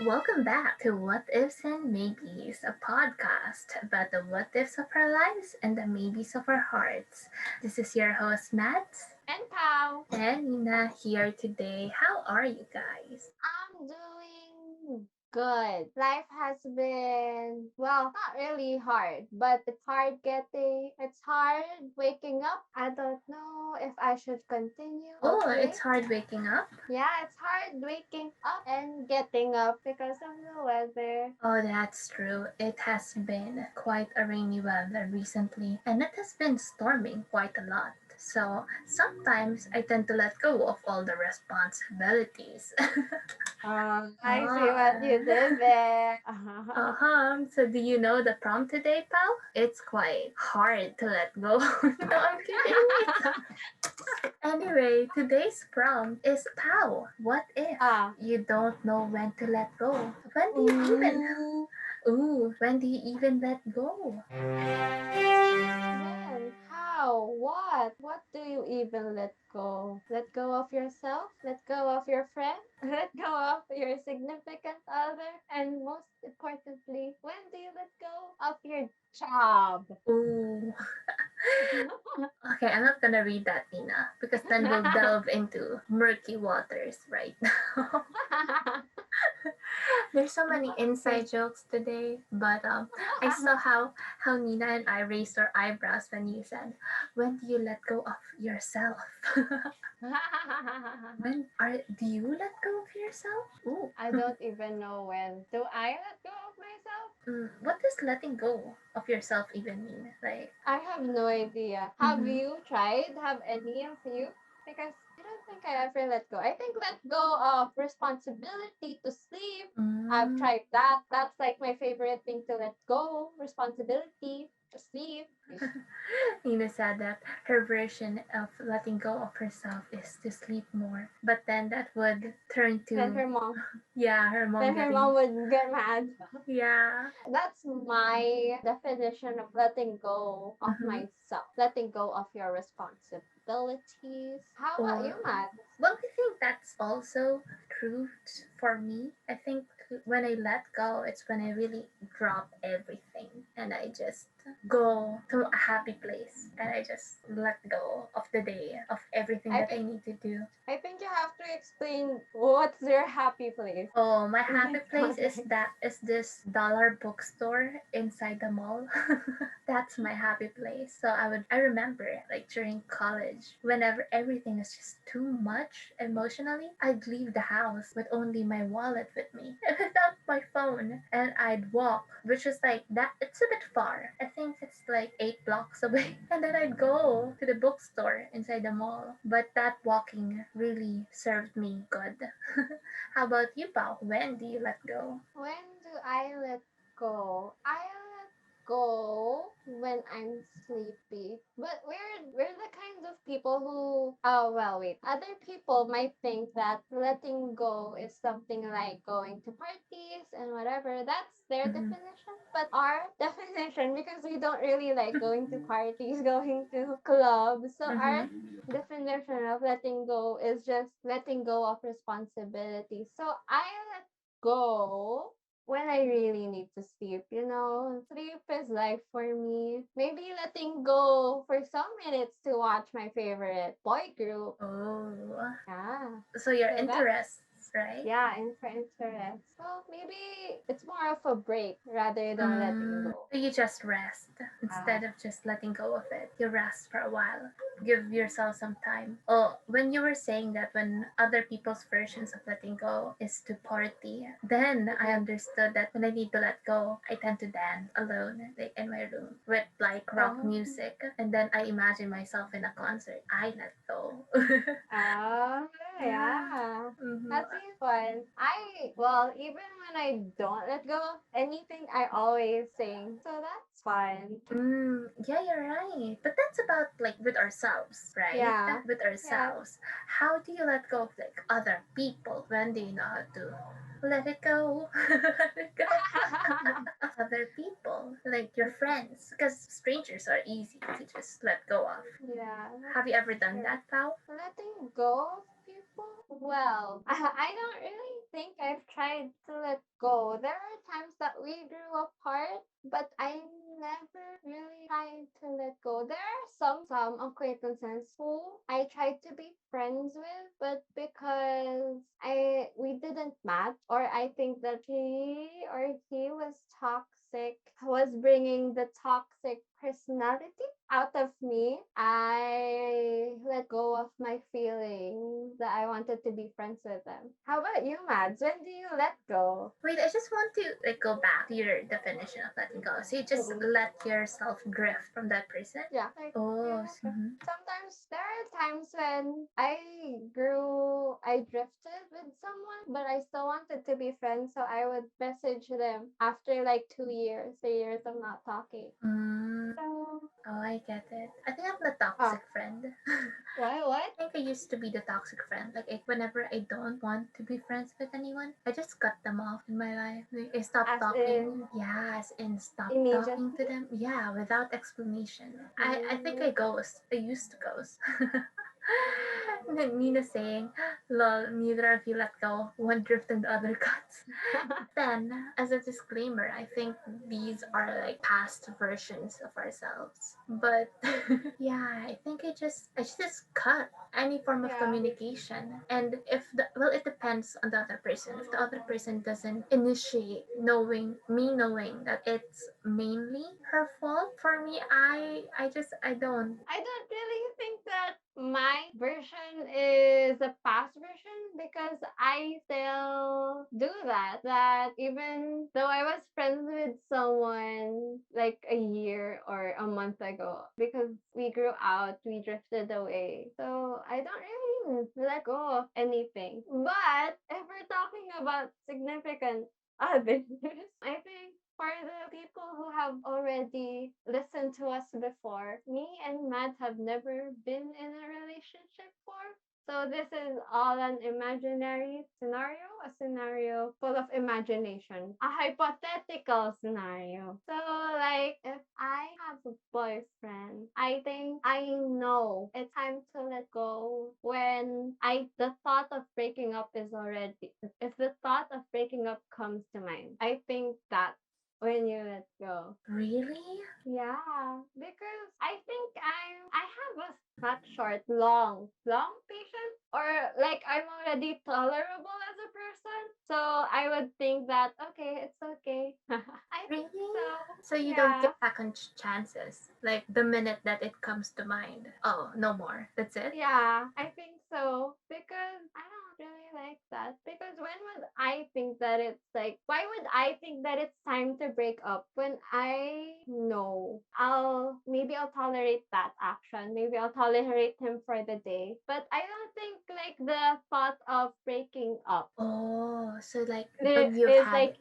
Welcome back to What Ifs and Maybes, a podcast about the what ifs of our lives and the maybes of our hearts. This is your host, Matt, And Pau, and Nina here today. How are you guys? I'm doing good. Life has been, well, not really hard, but it's hard waking up. I don't know if I should continue. Oh, Okay. it's hard waking up. Yeah, it's hard waking up and getting up because of the weather. Oh, that's true. It has been quite a rainy weather recently, and it has been storming quite a lot. So sometimes I tend to let go of all the responsibilities. I see what you did there. So do you know the prompt today, pal? It's quite hard to let go. No, I'm kidding. Anyway, today's prompt is pal. What if ah. you don't know when to let go? When do you even Ooh. when do you even let go? When? How? What? What do you even let go? Let go of yourself? Let go of your friend? Let go of your significant other? And most importantly, when do you let go of your job? Ooh. Okay, I'm not gonna read that, Nina, because then we'll delve into murky waters right now. There's so many Okay. inside jokes today, but I saw how Nina and I raised our eyebrows when you said, "When do you let go of yourself?" Do you let go of yourself? Ooh. I don't even know when. Do I let go of myself? What does letting go of yourself even mean? Like, I have no idea. Have mm-hmm. you tried? Have any of you? Because I don't think I ever let go. I think let go of responsibility to sleep. I've mm, tried that. That's like my favorite thing to let go. Responsibility to sleep. Nina said that her version of letting go of herself is to sleep more, but then that would turn Then to her mom. yeah, her mom Then her getting mom would get mad. yeah. That's my definition of letting go of Mm-hmm. myself. Letting go of your responsibilities. How about you, Or Matt? well, I think that's also true for me. I think when I let go, it's when I really drop everything and I just go to a happy place and I just let go of the day, of everything I that I think need to do. I think you have to explain what's your happy place Oh, my in happy this place is context. this dollar bookstore inside the mall. That's my happy place. So I remember like during college, whenever everything is just too much emotionally, I'd leave the house with only my wallet with me, without my phone, and I'd walk, which is like that. It's a bit far. I think it's like 8 blocks away, and then I'd go to the bookstore inside the mall. But that walking really served me good. How about you, Pao? When do you let go? When do I let go? I let go when I'm sleepy. But we're the kinds of people who oh well wait. Other people might think that letting go is something like going to parties and whatever. That's their Mm-hmm. definition. But our definition, because we don't really like going to parties, going to clubs. So our Mm-hmm. definition of letting go is just letting go of responsibility. So I let go when I really need to sleep. You know, sleep is life for me. Maybe letting go for some minutes to watch my favorite boy group. Oh, Yeah. so your So that's interests, right? yeah, in for interest. Well, maybe it's more of a break rather than letting go. So you just rest Ah. instead of just letting go of it. You rest for a while. Give yourself some time. Oh, when you were saying that when other people's versions of letting go is to party, then I Mm-mm. understood that when I need to let go, I tend to dance alone, like in my room, with like rock Oh. music. And then I imagine myself in a concert. I let go. Ah, Yeah. yeah. Mm-hmm. That seems fun. Well, even when I don't let go of anything, I always sing. So that's fun. Yeah, you're right. But that's about like with ourselves, right? Yeah. With Yeah. ourselves. How do you let go of like other people? When do you know how to let it go? Let it go of other people, like your friends, because strangers are easy to just let go of. Yeah, Have you ever that's done true. that, pal? Letting go of people? Well, I don't really. think I've tried to let go. There are times that we grew apart, but I never really tried to let go. There are some acquaintances who I tried to be friends with, but because I we didn't match, or I think that he was toxic, was bringing the toxic personality out of me, I let go of my feelings that I wanted to be friends with them. How about you, Mads? When do you let go? Wait, I just want to like go back to your definition of letting go. So you just Mm-mm. let yourself drift from that person? Yeah, like Oh, yeah. Sometimes there are times when I drifted with someone, but I still wanted to be friends, so I would message them after like 2 years, 3 years of not talking. mm, So, oh, I get it. I think I'm the toxic oh, friend. why? What? I think I used to be the toxic friend. Whenever I don't want to be friends with anyone, I just cut them off in my life. Like, I stop As talking. in Yes, and stop talking immediately? to them. Yeah, without explanation. I think I Mm. ghost. I used to ghost. Nina saying, lol, neither of you let go. One drift and the other cuts. Then, as a disclaimer, I think these are like past versions of ourselves. But yeah, I think I just cut any form of Yeah. communication. And if the well, it depends on the other person. If the other person doesn't initiate knowing that it's mainly her fault, for me, I don't. I don't really think that my version is a past version because I still do that. That even though I was friends with someone like a year or a month ago, because we grew out, we drifted away. So I don't really let go of anything. But if we're talking about significant others, I think for the people who have already listened to us before, me and Matt have never been in a relationship before. So this is all an imaginary scenario, a scenario full of imagination, a hypothetical scenario. So like if I have a boyfriend, I think I know it's time to let go when I the thought of breaking up is already if the thought of breaking up comes to mind. I think that when you let go. Really? Yeah, because I think I have a not short, long patience, or like I'm already tolerable as a person. So I would think that okay, it's okay. I think Really? so. So you don't Yeah. get second chances. Like the minute that it comes to mind. Oh, no more. That's it? Yeah, I think so because I don't really like that. Because when would I think that it's like, why would I think that it's time to break up when I know I'll tolerate that action. Maybe I'll tolerate him for the day. But I don't think like the thought of breaking up Oh, so like there when you've is had, like,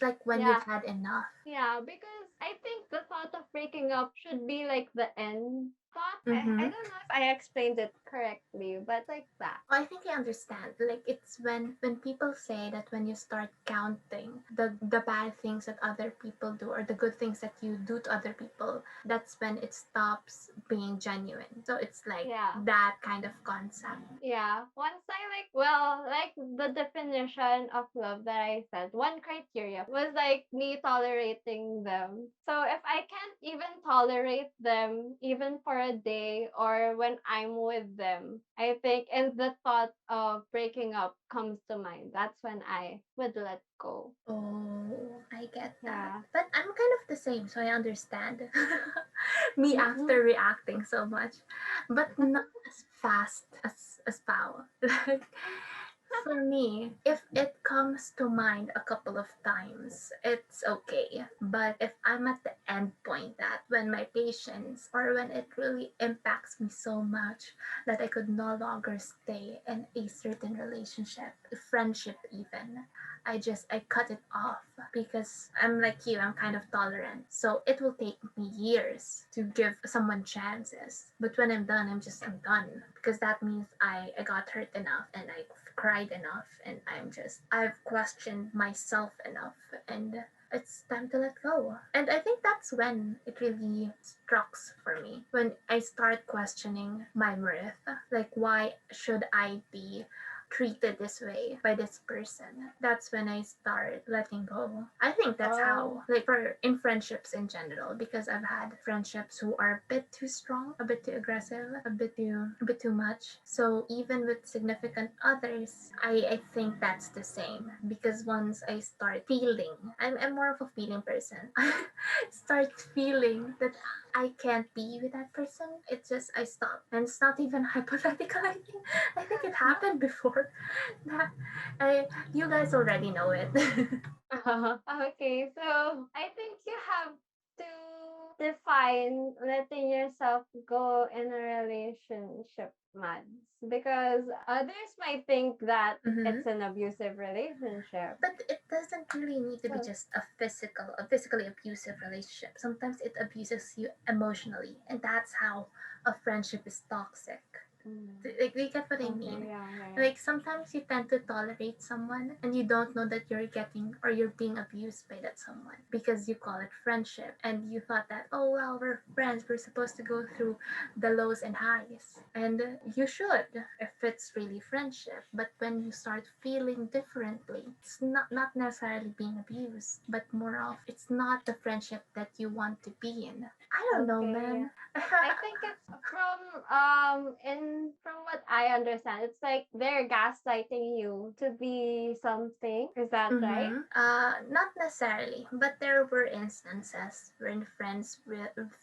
like when you've yeah, had enough. yeah, because I think the thought of breaking up should be like the end thought. I Mm-hmm. don't know if I explained it correctly, but like that. I think I understand. Like it's when people say that when you start counting the bad things that other people do or the good things that you do to other people, that's when it stops being genuine. So it's like Yeah. that kind of concept. Yeah. Once I like, well, like the definition of love that I said, one criteria was like me tolerating them. So if I can't even tolerate them, even for a day or when I'm with them, I think, and the thought of breaking up comes to mind, that's when I would let go. Oh, I get that. Yeah. But I'm kind of the same, so I understand. Me Mm-mm. after reacting so much, but not as fast as Pao. Like for me, if it comes to mind a couple of times, it's okay. But if I'm at the end point that when my patience or when it really impacts me so much that I could no longer stay in a certain relationship, friendship even, I cut it off because I'm like you, I'm kind of tolerant. So it will take me years to give someone chances. But when I'm done. Because that means I got hurt enough and I cried enough and I've questioned myself enough and it's time to let go. And I think that's when it really strikes for me. When I start questioning my worth. Like why should I be treated this way by this person, that's when I start letting go. I think that's Oh. how, like for in friendships in general, because I've had friendships who are a bit too strong, a bit too aggressive, a bit too much. So even with significant others, I think that's the same, because once I start feeling, I'm more of a feeling person. I start feeling that I can't be with that person. It's just I stop, and it's not even hypothetical. I think it happened before. That you guys already know it. Okay, so I think you have to define letting yourself go in a relationship, Mads, because others might think that hmm it's an abusive relationship. But it doesn't really need to be So, just a physically abusive relationship. Sometimes it abuses you emotionally, and that's how a friendship is toxic. mm, Like, you get what I okay, mean? yeah, yeah. Like, sometimes you tend to tolerate someone and you don't know that you're getting or you're being abused by that someone because you call it friendship, and you thought that, oh well, we're friends, we're supposed to go through the lows and highs, and you should if it's really friendship. But when you start feeling differently, it's not necessarily being abused, but more of it's not the friendship that you want to be in. I don't know, Okay, yeah. man. I think it's from what I understand, it's like they're gaslighting you to be something. Is that right? Not necessarily, but there were instances when friends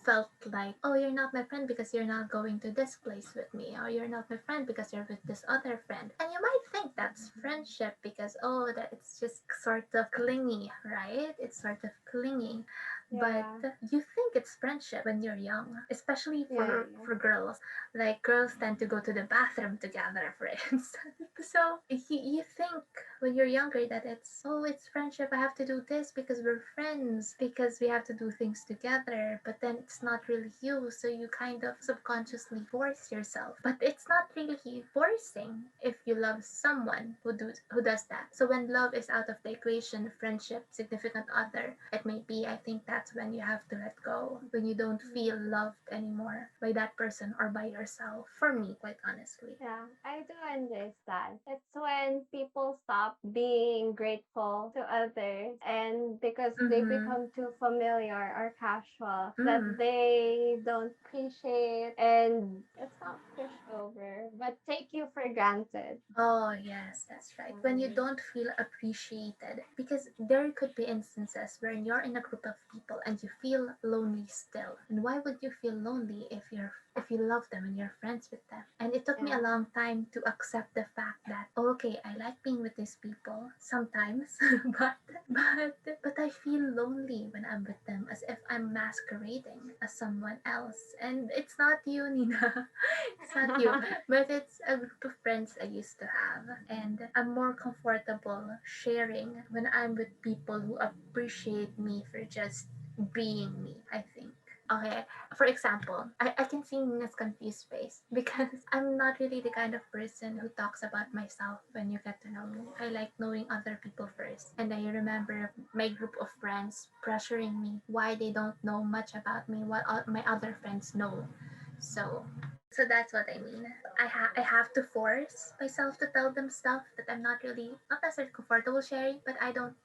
felt like, oh, you're not my friend because you're not going to this place with me, or you're not my friend because you're with this other friend. And you might think that's friendship because, oh, that it's just sort of clingy, right? It's sort of clingy. But Yeah. you think it's friendship when you're young, especially Yeah, yeah. for girls. Like, girls tend to go to the bathroom together, for instance. So you think when you're younger that it's, oh, it's friendship, I have to do this because we're friends, because we have to do things together, but then it's not really you, so you kind of subconsciously force yourself. But it's not really forcing if you love someone who does that. So when love is out of the equation, friendship, significant other, it may be, I think that's when you have to let go, when you don't feel loved anymore by that person or by yourself, for me, quite honestly. Yeah, I do understand. It's when people stop being grateful to others and because they Mm-hmm. become too familiar or casual that Mm. they don't appreciate and it's not push over, but take you for granted. Oh, yes, that's right. When you Um, don't feel appreciated, because there could be instances where you're in a group of people and you feel lonely still. And why would you feel lonely if you love them and you're friends with them? And it took me a yeah. long time to accept the fact that, oh, okay, I like being with these people sometimes, but but I feel lonely when I'm with them, as if I'm masquerading as someone else. And it's not you, Nina. It's not you, but it's a group of friends I used to have, and I'm more comfortable sharing when I'm with people who appreciate me for just being me, I think. Okay, for example, I can see Nina's confused face because I'm not really the kind of person who talks about myself when you get to know me. I like knowing other people first. And I remember my group of friends pressuring me why they don't know much about me, what my other friends know. So that's what I mean. I have to force myself to tell them stuff that I'm not necessarily comfortable sharing, but I don't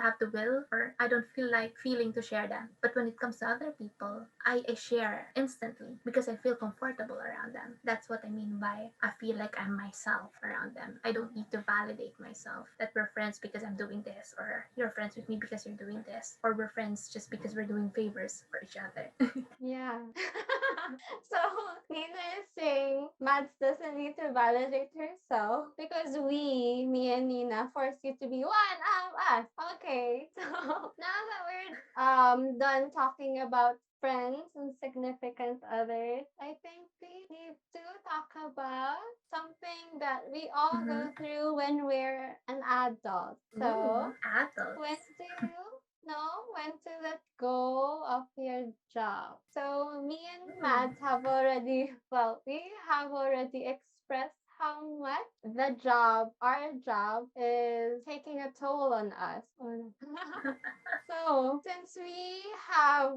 have the will, or I don't feel like feeling to share them. But when it comes to other people, I share instantly because I feel comfortable around them. That's what I mean by I feel like I'm myself around them. I don't need to validate myself that we're friends because I'm doing this, or you're friends with me because you're doing this, or we're friends just because we're doing favors for each other. Yeah. So Nina is saying Mads doesn't need to validate herself because me and Nina, force you to be one of us. Okay. So now that we're done talking about friends and significant others, I think we need to talk about something that we all go hmm through when we're an adult. So Ooh, adults. when do you know when to let go of your job? So me and Ooh. Mads have already, well, we have already expressed how much our job is taking a toll on us. So since we have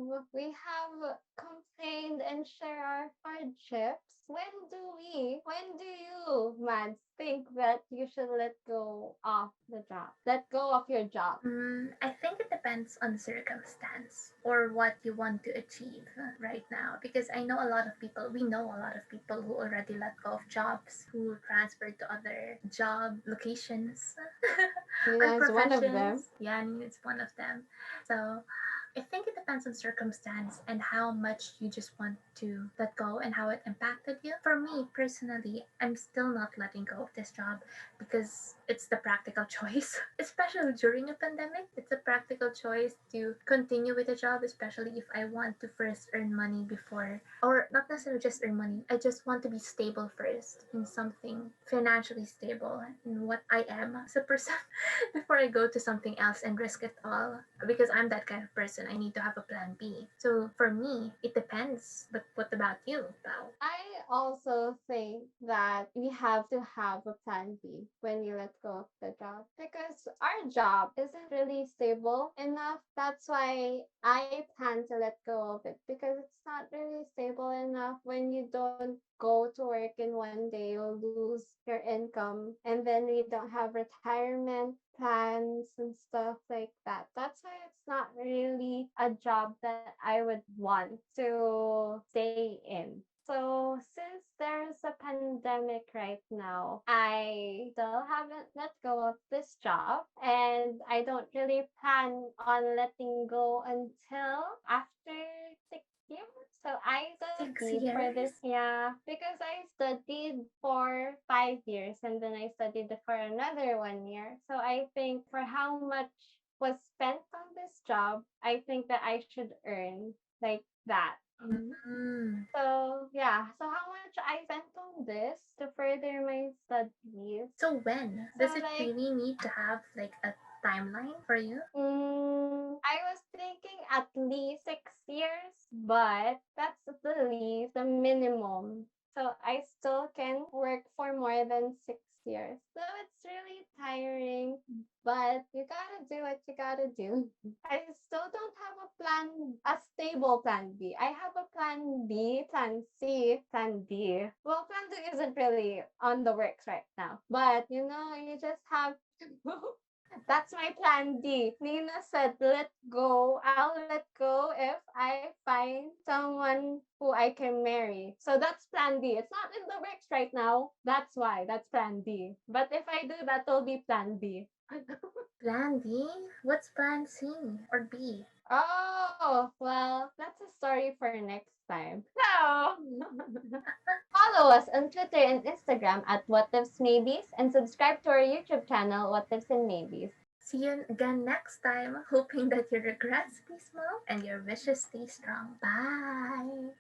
complained and share our hardships, when do you, Mads, think that you should let go of your job? I think it depends on circumstance or what you want to achieve right now. Because I know a lot of people, we know a lot of people who already let go of jobs, who transferred to other job locations or Nina is one of them. professions. Yeah, I mean, it's one of them. So I think it depends on circumstance and how much you just want to let go and how it impacted you. For me personally, I'm still not letting go of this job because it's the practical choice. Especially during a pandemic, it's a practical choice to continue with a job, especially if I want to first earn money before, or not necessarily just earn money. I just want to be stable first in something financially stable in what I am as a person before I go to something else and risk it all. Because I'm that kind of person, I need to have a plan B. So for me, it depends. But what about you, Pao? I also think that we have to have a plan B when we let go of the job because our job isn't really stable enough. That's why I plan to let go of it because it's not really stable enough. When you don't go to work in one day, you'll lose your income, and then we don't have retirement plans and stuff like that. That's why it's not really a job that I would want to stay in. So, since there's a pandemic right now, I still haven't let go of this job, and I don't really plan on letting go until after 6 years. So I Six studied for this, years? yeah, because I studied for 5 years and then I studied for another 1 year. So I think for how much was spent on this job, I think that I should earn like that. Mm. So yeah, so how much I spent on this to further my studies. So when? So Does it like, really need to have like a timeline for you? I was thinking at least 6 years, but that's the least, the minimum. So I still can work for more than 6 years. So it's really tiring, but you gotta do what you gotta do. I still don't have a stable plan B. I have a plan B, plan C, plan D. Well, plan D isn't really on the works right now, but you just have to that's my plan D. Nina said, let go. I'll let go if I find someone who I can marry. So that's plan D. It's not in the works right now. That's why. That's plan D. But if I do that, will be plan B. Plan D? What's plan C or B? Oh, well, that's a story for next time. So, follow us on Twitter and Instagram at What Ifs Maybes and subscribe to our YouTube channel, What Ifs and Maybes. See you again next time, hoping that your regrets stay small and your wishes stay strong. Bye!